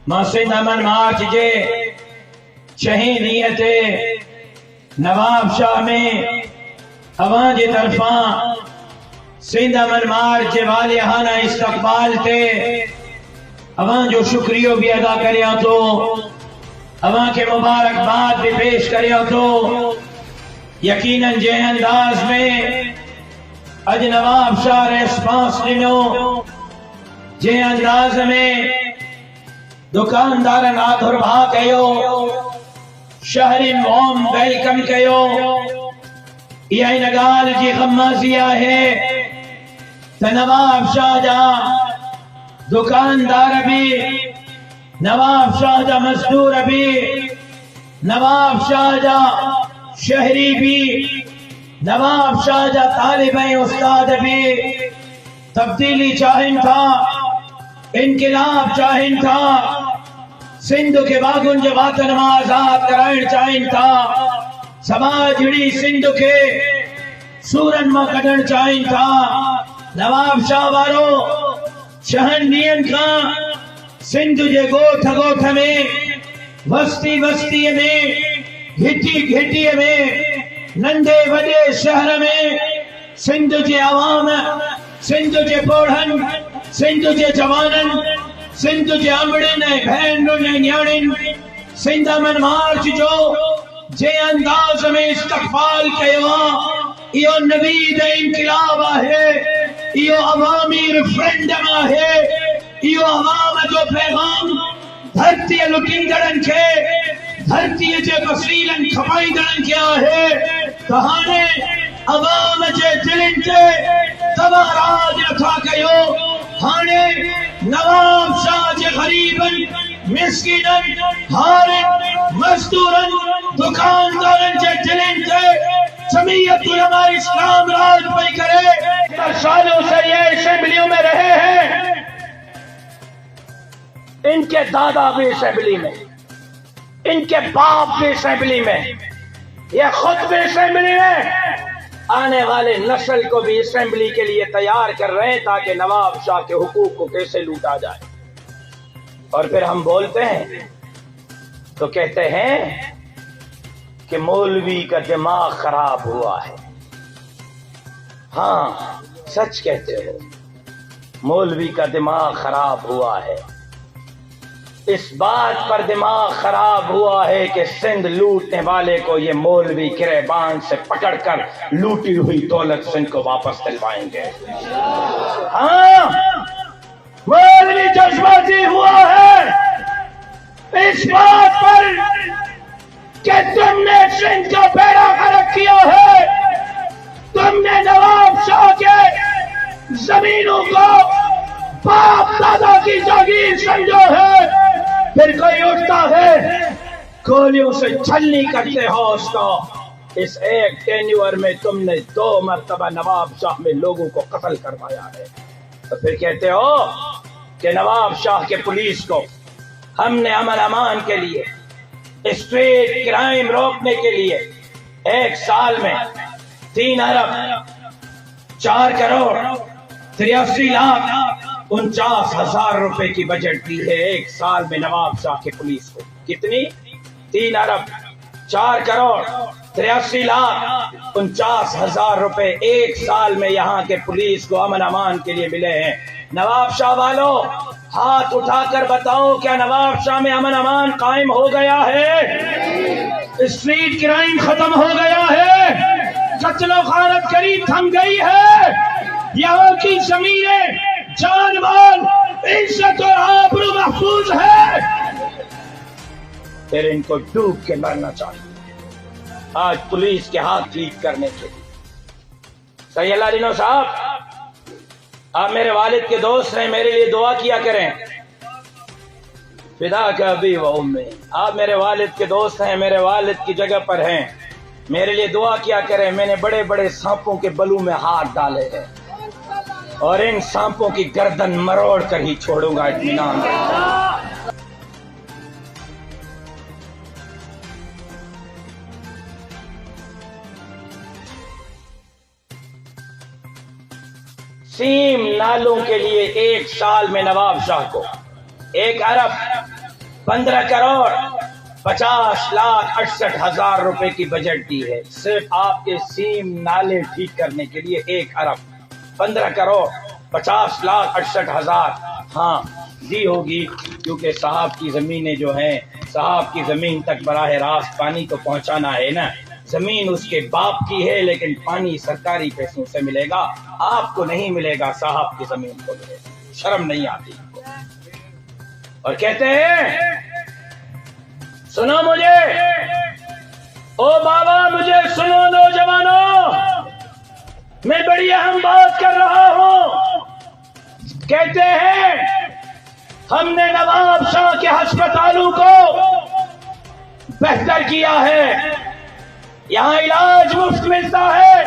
محسن امن مارچ جے شہیدیت نواب شاہ میں عوام جی طرفاں سندھ امن مارچ والیہانہ استقبال تے عوام جو شکریہ بھی ادا کریا تو عوام کے مبارکباد بھی پیش کریا تو یقیناً جے انداز میں اج نواب شاہ ریسپانس ڈنو جے انداز میں دکاندارن آدھر بھا کہو شہرین ووم ویلکم کہو یہ نگال جی غمازیہ ہے تو نواب شاہ جا دکاندار بھی نواب شاہ جا مزدور بھی نواب شاہ جا شہری بھی نواب شاہ جا طالبیں استاد بھی تبدیلی چاہن تھا انقلاب چاہن تھا سندھ کے باغن جو وطن آزاد کرائن چاہن تھا سماجڑی سندھ کے سورن میں کڈن چاہن تھا نواب شاہ وارو شہنڈین کا سندھ جے گوٹھ گوٹھ میں وسطی وسطی میں گھٹی گھٹی میں نندے وڈے شہر میں سندھ جے عوام سندھ جے بوڑھن سندھ جے جوانن سندھ جے امڑن بہنن نیاڑن سندھ امن مارچ جو جے انداز میں استقبال کیا یہ نوید انقلاب ہے یہ عوامی ریفرنڈم ہے یہ عوام جو پیغام دھرتی لٹیندڑن کے دھرتی جے وسیلن کھپائیندڑن کیا ہے کہانے عوام جے دلن تے تبا راج رکھا کہو ہانے نواب شاہ جے غریبن مسکینن ہارن مزدورن دکاندارن جے دلن تے جمعیت علماء اسلام راج پہ کرے سالوں سے یہ اسمبلیوں میں رہے ہیں ان کے دادا بھی اسمبلی میں ان کے باپ بھی اسمبلی میں یہ خود بھی اسمبلی میں آنے والے نسل کو بھی اسمبلی کے لیے تیار کر رہے ہیں تاکہ نواب شاہ کے حقوق کو کیسے لوٹا جائے اور پھر ہم بولتے ہیں تو کہتے ہیں کہ مولوی کا دماغ خراب ہوا ہے ہاں سچ کہتے ہو مولوی کا دماغ خراب ہوا ہے اس بات پر دماغ خراب ہوا ہے کہ سندھ لوٹنے والے کو یہ مولوی گریبان سے پکڑ کر لوٹی ہوئی دولت سندھ کو واپس دلوائیں گے ہاں مولوی جذباتی ہوا ہے اس بات پر کہ تم نے سندھ کا بیڑا غرق کیا ہے تم نے نواب شاہ کے زمینوں کو باپ دادا کی جاگیر سمجھو ہے پھر کوئی اٹھتا ہے گولیوں سے چھلنی کرتے ہو اس کو اس ایک ٹینیور میں تم نے 2 مرتبہ نواب شاہ میں لوگوں کو قتل کروایا ہے تو پھر کہتے ہو کہ نواب شاہ کے پولیس کو ہم نے امن امان کے لیے اسٹریٹ کرائم روکنے کے لیے 1 سال میں 3 ارب 4 کروڑ 83 لاکھ 49,000 روپے کی بجٹ دی ہے 1 سال میں نواب شاہ کے پولیس کو کتنی 3 ارب 4 کروڑ 83 لاکھ 49,000 روپے 1 سال میں یہاں کے پولیس کو امن امان کے لیے ملے ہیں نواب شاہ والو ہاتھ اٹھا کر بتاؤ کیا نواب شاہ میں امن امان قائم ہو گیا ہے اسٹریٹ کرائم ختم ہو گیا ہے قتل و غارت قریب تھم گئی ہے یہاں کی زمینیں جان مال عزت اور آبرو محفوظ ہے پھر ان کو ڈوب کے مرنا چاہیے آج پولیس کے ہاتھ ٹھیک کرنے کے لیے صحیح اللہ دینو صاحب آپ میرے والد کے دوست ہیں میرے لیے دعا کیا کریں فدا کا ابی و امی آپ میرے والد کے دوست ہیں میرے والد کی جگہ پر ہیں میرے لیے دعا کیا کریں میں نے بڑے بڑے سانپوں کے بلوں میں ہاتھ ڈالے ہیں اور ان سانپوں کی گردن مروڑ کر ہی چھوڑوں گا اطمینان سیم نالوں کے لیے 1 سال میں نواب شاہ کو 1 ارب 15 کروڑ 50,68,000 روپے کی بجٹ دی ہے صرف آپ کے سیم نالے ٹھیک کرنے کے لیے 1 ارب 15 کروڑ 50,68,000 ہاں دی ہوگی، کیونکہ صاحب کی زمینیں جو ہیں، صاحب کی زمین تک براہ راست پانی تو پہنچانا ہے نا، زمین اس کے باپ کی ہے لیکن پانی سرکاری پیسوں سے ملے گا، آپ کو نہیں ملے گا، صاحب کی زمین کو ملے گا۔ شرم نہیں آتی ان کو۔ اور کہتے ہیں سنو مجھے، او بابا مجھے سنو نوجوانوں، میں بڑی اہم بات کر رہا ہوں۔ کہتے ہیں ہم نے نواب شاہ کے ہسپتالوں کو بہتر کیا ہے، یہاں علاج مفت ملتا ہے،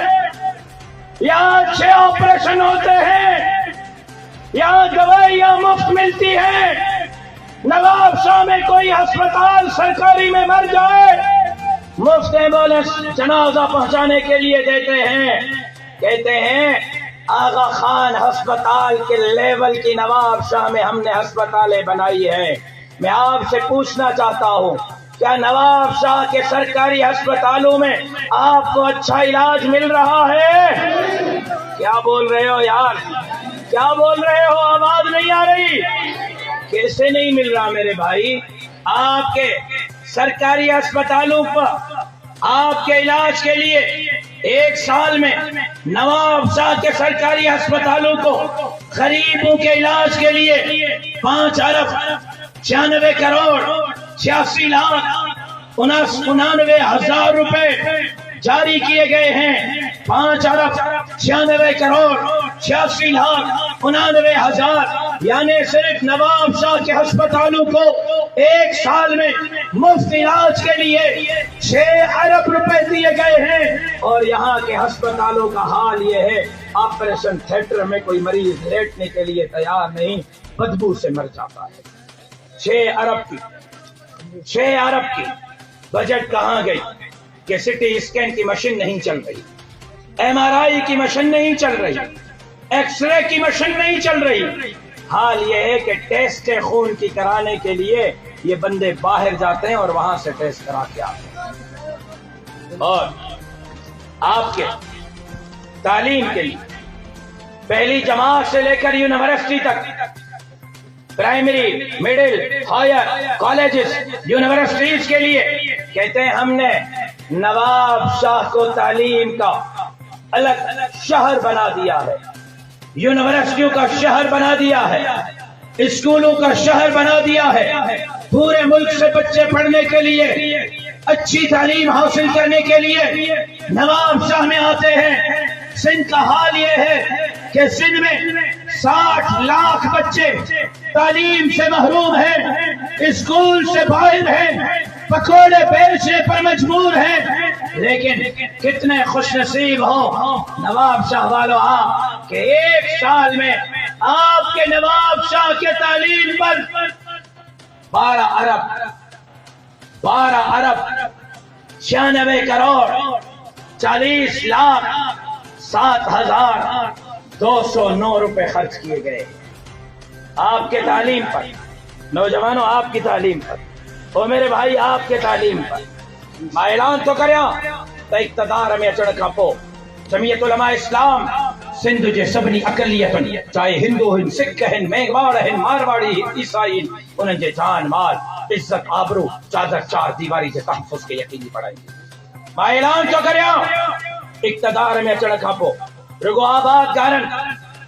یہاں اچھے آپریشن ہوتے ہیں، یہاں دوائیاں مفت ملتی ہیں۔ نواب شاہ میں کوئی ہسپتال سرکاری میں مر جائے مفت ایمبولینس جنازہ پہنچانے کے لیے دیتے ہیں۔ کہتے ہیں آغا خان ہسپتال کے لیول کی نواب شاہ میں ہم نے ہسپتالیں بنائی ہے۔ میں آپ سے پوچھنا چاہتا ہوں، کیا نواب شاہ کے سرکاری ہسپتالوں میں آپ کو اچھا علاج مل رہا ہے؟ کیا بول رہے ہو یار؟ کیا بول رہے ہو؟ آواز نہیں آ رہی؟ کیسے نہیں مل رہا میرے بھائی؟ آپ کے سرکاری ہسپتالوں پر آپ کے علاج کے لیے 1 سال میں نواب شاہ کے سرکاری ہسپتالوں کو غریبوں کے علاج کے لیے 5 ارب 96 کروڑ 86 لاکھ 89,000 روپے جاری کیے گئے ہیں۔ 5 ارب 96 کروڑ 86 لاکھ 89,000، یعنی صرف نواب شاہ کے ہسپتالوں کو 1 سال میں مفت علاج کے لیے 6 ارب روپے دیے گئے ہیں۔ اور یہاں کے ہسپتالوں کا حال یہ ہے، آپریشن تھیٹر میں کوئی مریض لیٹنے کے لیے تیار نہیں، بدبو سے مر جاتا ہے۔ 6 ارب کی بجٹ کہاں گئی کہ سٹی اسکین کی مشین نہیں چل رہی، MRI کی مشین نہیں چل رہی، ایکس رے کی مشین نہیں چل رہی۔ حال یہ ہے کہ ٹیسٹ خون کی کرانے کے لیے یہ بندے باہر جاتے ہیں اور وہاں سے ٹیسٹ کرا کے آتے ہیں۔ اور آپ کے تعلیم کے لیے پہلی جماعت سے لے کر یونیورسٹی تک، primary, middle, higher, colleges, universities کے لیے کہتے ہیں ہم نے نواب شاہ کو تعلیم کا الگ شہر بنا دیا ہے، یونیورسٹیوں کا شہر بنا دیا ہے، اسکولوں کا شہر بنا دیا ہے۔ پورے ملک سے بچے پڑھنے کے لیے، اچھی تعلیم حاصل کرنے کے لیے نواب شاہ میں آتے ہیں۔ سندھ کا حال یہ ہے کہ سندھ میں 60 لاکھ بچے تعلیم سے محروم ہیں، اسکول سے باہر ہیں، پکوڑے بیچنے پر مجبور ہیں۔ لیکن کتنے خوش نصیب ہو نواب شاہ والو آپ کہ 1 سال میں آپ کے نواب شاہ کے تعلیم پر 12 ارب 96 کروڑ 40 لاکھ 7,209 روپے خرچ کیے گئے آپ کے تعلیم پر۔ نوجوانوں آپ کی تعلیم پر، اور میرے بھائی آپ کے تعلیم پر اعلان تو کریا تو اقتدار میں اچڑ کھپو جمعیت علماء اسلام سندھ جے سبنی اقلیتن، چاہے ہندو ہن، سکھ ہن، میگواڑ ہن، مارواڑی ہن، عیسائی ہن، انہن جے جان مال عزت آبرو چادر 4 دیواری جے تحفظ کے یقینی بڑھائیں گے۔ اعلان تو کریا اقتدار میں اچڑ کھپو رگو آباد گارن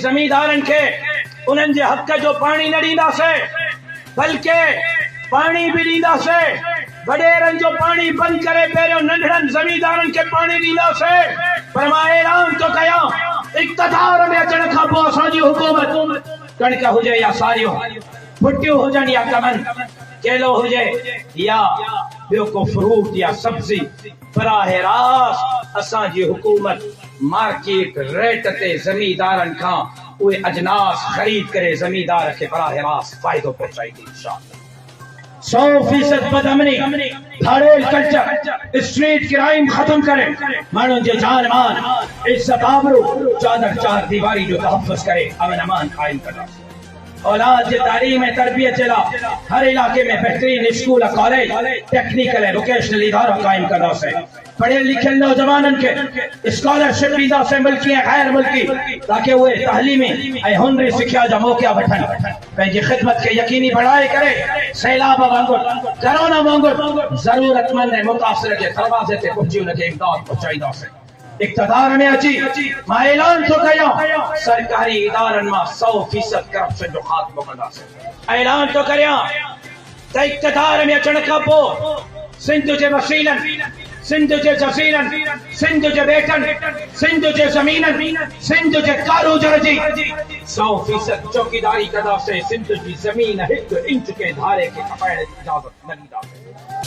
زمیندارن کے انہن جے حق جو پانی نہ ڈیندا سے بلکہ پانی بھی ڈیندا سے، وڈیرن جو پانی بند کرے پہریوں ننڈڑن زمیندارن کے پانی ڈیندا سے۔ پر ماں اعلان تو کیا اقتدار میں اچن کھا پو اساں حکومت کڑک ہوجے یا ساریوں پھٹیوں ہوجن یا کمن، کیلو ہوجے یا بیو کو فروٹ یا سبزی، براہ راست اساں جی حکومت مارکیٹ ریٹ تے زمیندارن کھاں اوے اجناس خرید کرے زمیندار کے براہ راست فائدہ پہنچائے گی انشاءاللہ۔ 100% بدامنی، دھاڑیل کلچر، اسٹریٹ کرائم ختم کرے، مانو جو جان مان عزت آبرو چادر 4 دیواری جو تحفظ کرے، امن امان قائم کرنا۔ اولاد کی تعلیم تربیت چلا ہر علاقے میں بہترین اسکول کالج ٹیکنیکل ووکیشنل اداروں قائم کرنا سے پڑھے لکھے نوجوانوں کے اسکالرشپ ویزا سے ملکی غیر ملکی تاکہ وہ تعلیمی ہنری سکھیا جا موقع وٹھن پنجی خدمت کے یقینی بڑھائے کرے سیلاب وانگڑ کرونا وانگڑ ضرورت مند متاثر کے دروازے تے پہنچی ان کے امداد پہنچائی دا سے اقتدار میں اچھی میں اعلان تو کیا سرکاری ادارن میں 100% کرپشن جو خاتمہ کرنا سے اعلان تو کریا تا اقتدار میں اچھنکا پو سندھ کے وسیلن سندھ کے جزیرن سندھ کے بیٹن سندھ کے زمینن سندھ کے کارو جرجی 100% چوکیداری کرنا سے سندھ کی زمین 1 انچ کے دھارے کے کپڑے اجازت نہیں دا